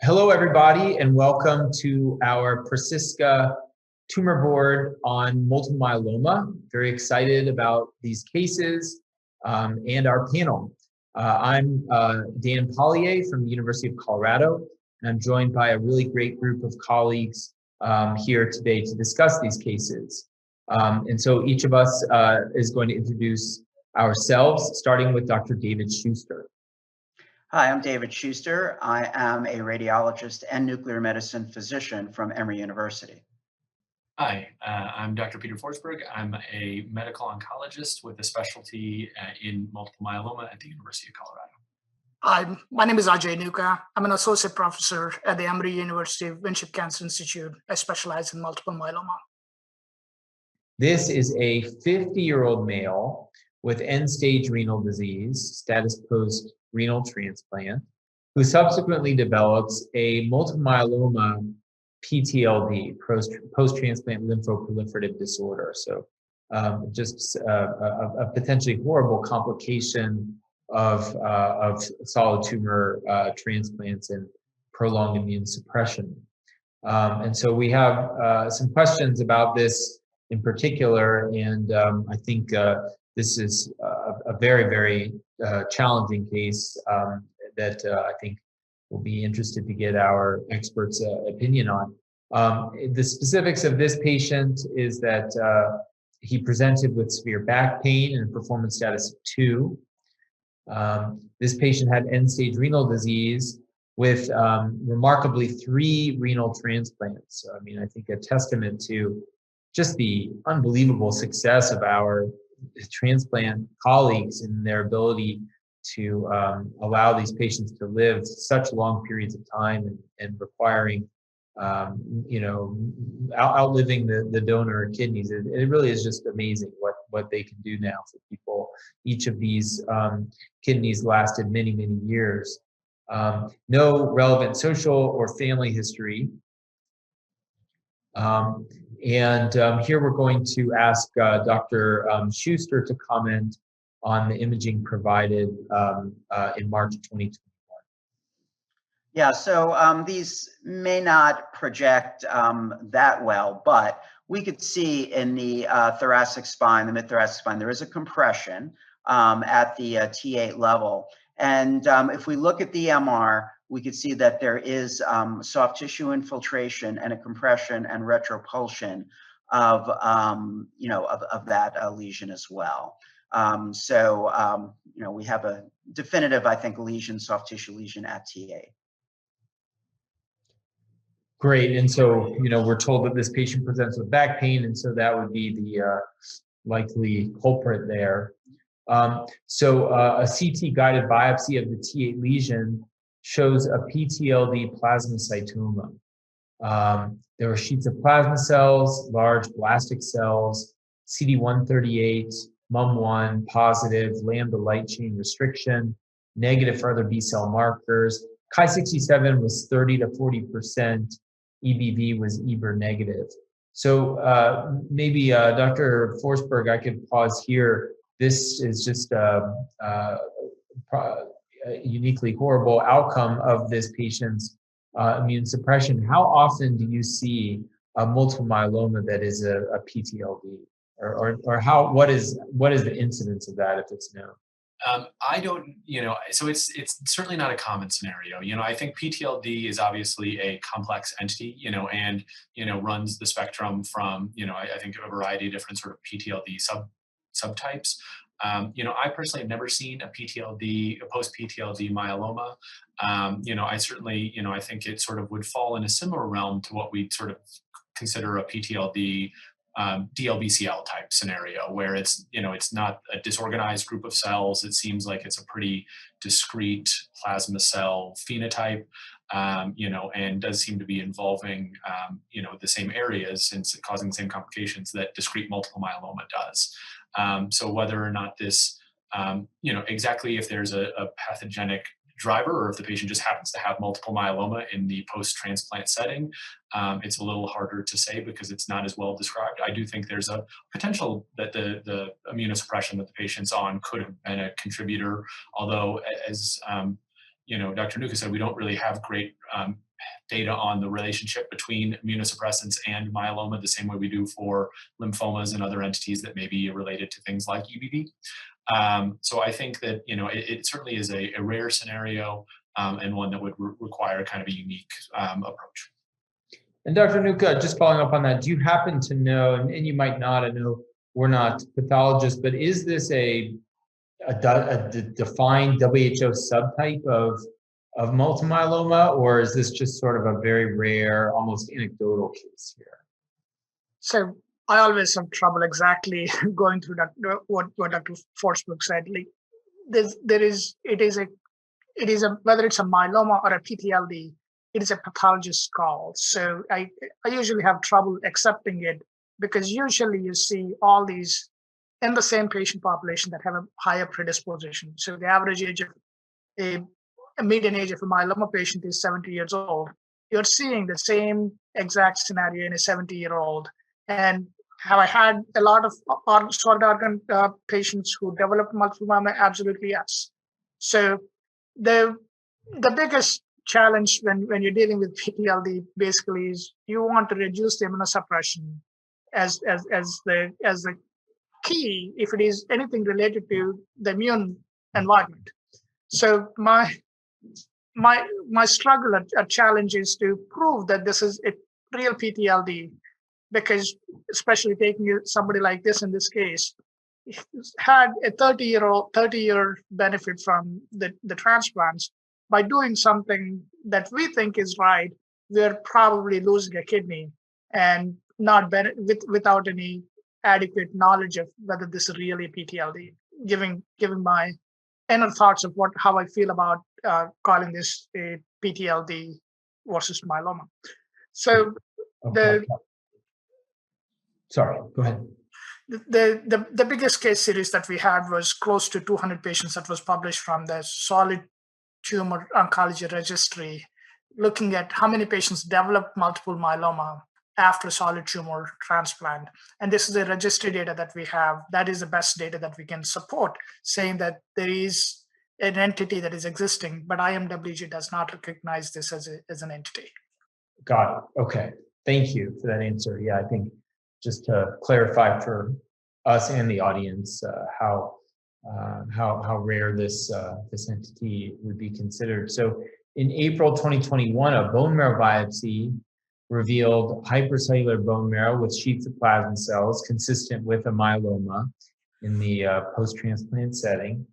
Hello, everybody, and welcome to our PrecisCa tumor board on multiple myeloma. Very excited about these cases and our panel. I'm Dan Pollier from the University of Colorado, and I'm joined by a really great group of colleagues here today to discuss these cases. And so each of us is going to introduce ourselves, starting with Dr. David Schuster. Hi, I'm David Schuster. I am a radiologist and nuclear medicine physician from Emory University. Hi, I'm Dr. Peter Forsberg. I'm a medical oncologist with a specialty in multiple myeloma at the University of Colorado. Hi, my name is Ajay Nuka. I'm an associate professor at the Emory University Winship Cancer Institute. I specialize in multiple myeloma. This is a 50-year-old male with end-stage renal disease, status post-renal transplant, who subsequently develops a multiple myeloma PTLD, post-transplant lymphoproliferative disorder. So just a potentially horrible complication of solid tumor transplants and prolonged immune suppression. And so we have some questions about this in particular, and I think this is a very, very challenging case that I think we'll be interested to get our experts' opinion on. The specifics of this patient is that he presented with severe back pain and performance status of 2. This patient had end-stage renal disease with remarkably 3 renal transplants. So, I mean, I think a testament to just the unbelievable success of our transplant colleagues in their ability to allow these patients to live such long periods of time and requiring, outliving the donor kidneys. It really is just amazing what they can do now for people. Each of these kidneys lasted many, many years. No relevant social or family history. Here we're going to ask Dr. Schuster to comment on the imaging provided in March 2021. Yeah, so these may not project that well, but we could see in the thoracic spine, the mid-thoracic spine, there is a compression at the T8 level. And if we look at the MR, we could see that there is soft tissue infiltration and a compression and retropulsion of that lesion as well. We have a definitive, I think, lesion, soft tissue lesion at T8. Great, and so, we're told that this patient presents with back pain, and so that would be the likely culprit there. A CT-guided biopsy of the T8 lesion shows a PTLD plasmacytoma. There were sheets of plasma cells, large blastic cells, CD138, MUM1 positive, lambda light chain restriction, negative for other B-cell markers. Chi67 was 30 to 40%. EBV was EBR negative. So maybe Dr. Forsberg, I could pause here. This is just a uniquely horrible outcome of this patient's immune suppression. How often do you see a multiple myeloma that is a PTLD, or what is the incidence of that if it's known? I don't, so it's certainly not a common scenario. I think PTLD is obviously a complex entity, and runs the spectrum from, I think a variety of different sort of PTLD subtypes. I personally have never seen a post-PTLD myeloma. I certainly, I think it sort of would fall in a similar realm to what we'd sort of consider a PTLD DLBCL type scenario, where it's not a disorganized group of cells. It seems like it's a pretty discrete plasma cell phenotype, and does seem to be involving, the same areas and causing the same complications that discrete multiple myeloma does. So whether or not this, exactly if there's a pathogenic driver or if the patient just happens to have multiple myeloma in the post-transplant setting, it's a little harder to say because it's not as well described. I do think there's a potential that the immunosuppression that the patient's on could have been a contributor, although as Dr. Nuka said, we don't really have great data on the relationship between immunosuppressants and myeloma, the same way we do for lymphomas and other entities that may be related to things like EBV. So I think that, it certainly is a rare scenario and one that would require kind of a unique approach. And Dr. Nuka, just following up on that, do you happen to know, and you might not, I know we're not pathologists, but is this a defined WHO subtype of multiple myeloma, or is this just sort of a very rare, almost anecdotal case here? So I always have trouble exactly going through that, what Dr. Forsberg said. Like, it is a whether it's a myeloma or a PTLD, it is a pathologist's call. So I usually have trouble accepting it, because usually you see all these in the same patient population that have a higher predisposition. So the average age of a median age of a myeloma patient is 70 years old. You're seeing the same exact scenario in a 70-year-old. And have I had a lot of solid organ patients who developed multiple myeloma? Absolutely, yes. So the biggest challenge when you're dealing with PTLD basically is you want to reduce the immunosuppression as the key if it is anything related to the immune environment. So my struggle or challenge is to prove that this is a real PTLD, because especially taking somebody like this in this case, had a 30-year benefit from the transplants. By doing something that we think is right, we're probably losing a kidney and not without any adequate knowledge of whether this is really PTLD. Giving my inner thoughts of how I feel about calling this a PTLD versus myeloma. So Sorry, go ahead. The biggest case series that we had was close to 200 patients that was published from the solid tumor oncology registry, looking at how many patients developed multiple myeloma after solid tumor transplant. And this is the registry data that we have. That is the best data that we can support, saying that there is an entity that is existing, but IMWG does not recognize this as an entity. Got it. Okay. Thank you for that answer. Yeah, I think just to clarify for us and the audience how rare this entity would be considered. So in April 2021, a bone marrow biopsy revealed hypercellular bone marrow with sheets of plasma cells consistent with a myeloma in the post-transplant setting.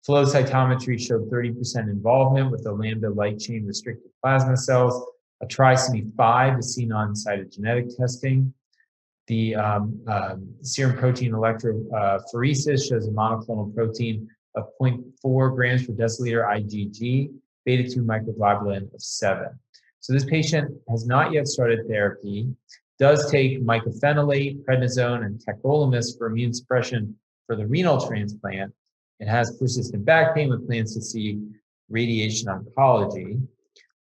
Flow cytometry showed 30% involvement with the lambda light chain restricted plasma cells. A trisomy 5 is seen on cytogenetic testing. The serum protein electrophoresis shows a monoclonal protein of 0.4 grams per deciliter IgG, beta-2 microglobulin of 7. So this patient has not yet started therapy, does take mycophenolate, prednisone, and tacrolimus for immune suppression for the renal transplant, and has persistent back pain with plans to see radiation oncology.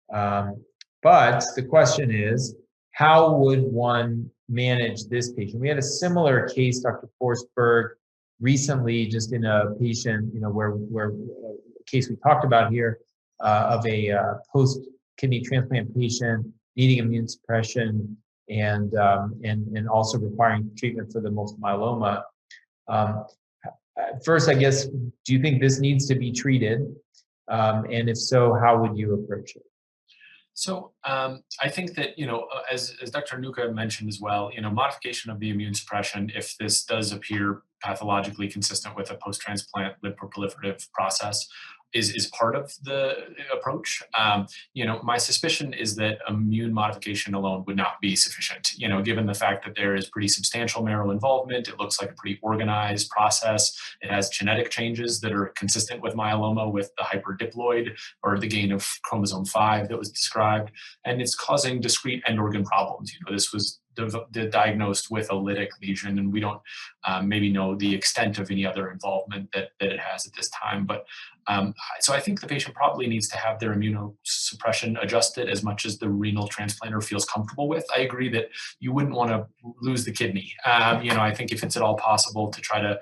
But the question is, how would one manage this patient? We had a similar case, Dr. Forsberg, recently, just in a patient, where a case we talked about here of a post-kidney transplant patient needing immune suppression and also requiring treatment for the multiple myeloma. First, I guess, do you think this needs to be treated? And if so, how would you approach it? So I think that, as Dr. Nuka mentioned as well, modification of the immune suppression, if this does appear pathologically consistent with a post-transplant lymphoproliferative process, is part of the approach. My suspicion is that immune modification alone would not be sufficient. Given the fact that there is pretty substantial marrow involvement, it looks like a pretty organized process. It has genetic changes that are consistent with myeloma, with the hyperdiploid or the gain of chromosome 5 that was described, and it's causing discrete end organ problems. This was diagnosed with a lytic lesion, and we don't maybe know the extent of any other involvement that it has at this time. But so I think the patient probably needs to have their immunosuppression adjusted as much as the renal transplanter feels comfortable with. I agree that you wouldn't want to lose the kidney. I think if it's at all possible to try to,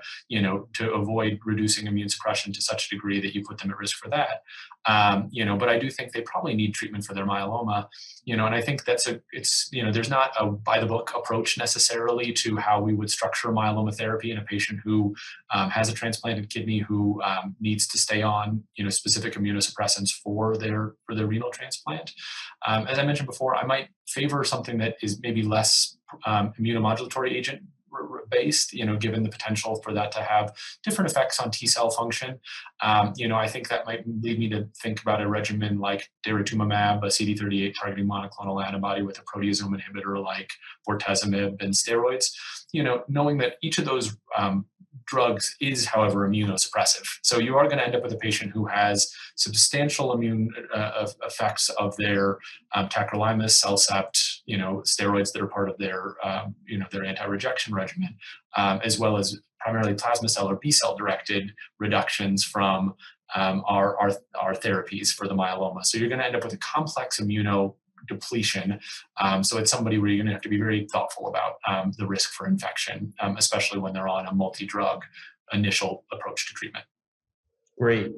to avoid reducing immune suppression to such a degree that you put them at risk for that. But I do think they probably need treatment for their myeloma, and I think there's not a by the book approach necessarily to how we would structure myeloma therapy in a patient who has a transplanted kidney who needs to stay on, specific immunosuppressants for their renal transplant. As I mentioned before, I might favor something that is maybe less immunomodulatory agent based, given the potential for that to have different effects on T cell function. I think that might lead me to think about a regimen like daratumumab, a CD38 targeting monoclonal antibody with a proteasome inhibitor like bortezomib and steroids, knowing that each of those drugs is, however, immunosuppressive. So you are going to end up with a patient who has substantial immune effects of their tacrolimus, Cellcept, steroids that are part of their, their anti-rejection regimen, as well as primarily plasma cell or B cell directed reductions from our therapies for the myeloma. So you're going to end up with a complex immunodepletion. So it's somebody where you're going to have to be very thoughtful about the risk for infection, especially when they're on a multi-drug initial approach to treatment. Great.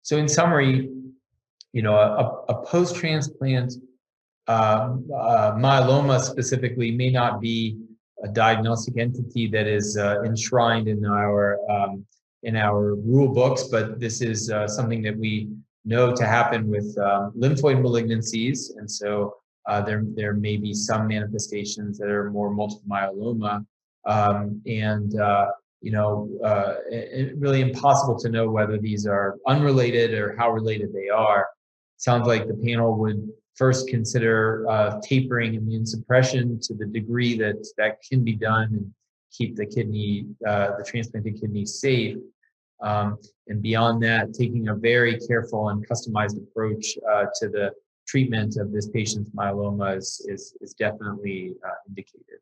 So in summary, a post-transplant myeloma specifically may not be a diagnostic entity that is enshrined in our rule books, but this is something that we know to happen with lymphoid malignancies, and so there may be some manifestations that are more multiple myeloma, really impossible to know whether these are unrelated or how related they are. Sounds like the panel would first consider tapering immune suppression to the degree that can be done and keep the kidney, the transplanted kidney safe. And beyond that, taking a very careful and customized approach to the treatment of this patient's myeloma is definitely indicated.